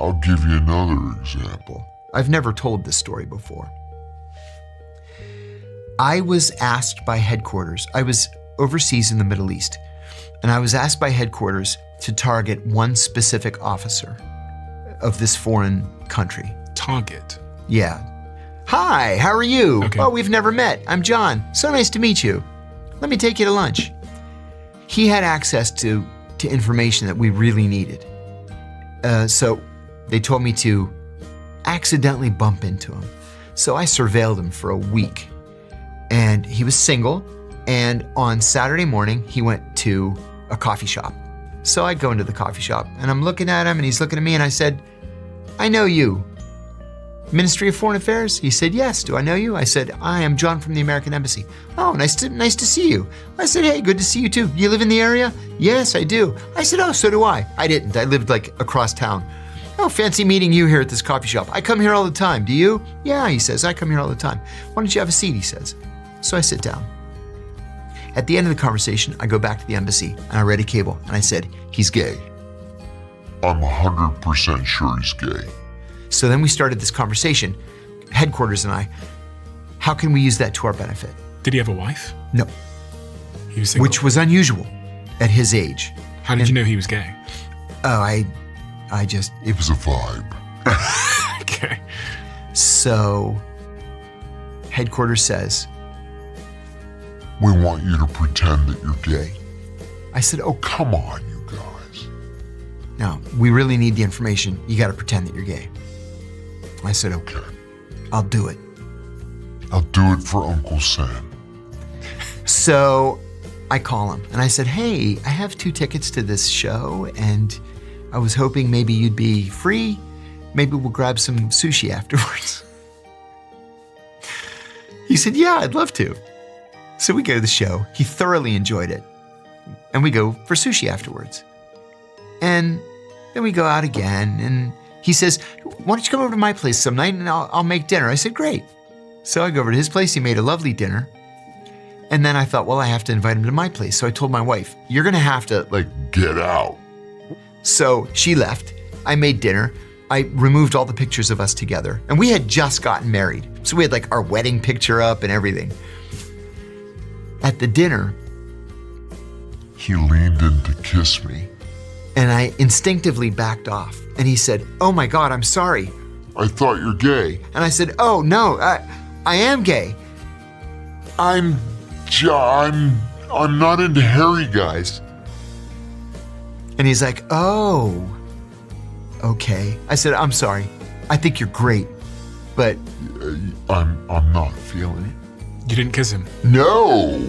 I'll give you another example. I've never told this story before. I was asked by headquarters, I was overseas in the Middle East, and I was asked by headquarters to target one specific officer of this foreign country. Target? Yeah. Hi, how are you? Okay. Oh, we've never met. I'm John. So nice to meet you. Let me take you to lunch. He had access to information that we really needed. So they told me to accidentally bump into him. So I surveilled him for a week. And he was single, and on Saturday morning, he went to a coffee shop. So I go into the coffee shop, and I'm looking at him, and he's looking at me, and I said, I know you. Ministry of Foreign Affairs? He said, yes. Do I know you? I said, I am John from the American Embassy. Oh, nice to see you. I said, hey, good to see you too. You live in the area? Yes, I do. I said, oh, so do I. I didn't. I lived like across town. Oh, fancy meeting you here at this coffee shop. I come here all the time. Do you? Yeah, he says, I come here all the time. Why don't you have a seat, he says. So I sit down. At the end of the conversation, I go back to the embassy and I read a cable and I said, he's gay. I'm 100% sure he's gay. So then we started this conversation, headquarters and I, how can we use that to our benefit? Did he have a wife? No, He was single. which was unusual at his age. How did you know he was gay? Oh, I just, It was a vibe. Okay. so headquarters says, We want you to pretend that you're gay. I said, oh, Come on, you guys. no, we really need the information. You got to pretend that you're gay. I said, okay, I'll do it. I'll do it for Uncle Sam. So I call him and I said, hey, I have 2 tickets to this show and I was hoping maybe you'd be free. Maybe we'll grab some sushi afterwards. He said, yeah, I'd love to. So we go to the show. He thoroughly enjoyed it. And we go for sushi afterwards. And then we go out again and he says, why don't you come over to my place some night and I'll make dinner. I said, great. So I go over to his place. He made a lovely dinner. And then I thought, well, I have to invite him to my place. So I told my wife, you're going to have to Get out. So she left. I made dinner. I removed all the pictures of us together. And we had just gotten married. So we had our wedding picture up and everything. At the dinner, He leaned in to kiss me. and I instinctively backed off. And he said, oh my God, I'm sorry. I thought you're gay. And I said, oh no, I am gay. I'm not into hairy guys. And he's like, oh, okay. I said, I'm sorry. I think you're great, but I'm not feeling it. You didn't kiss him? No.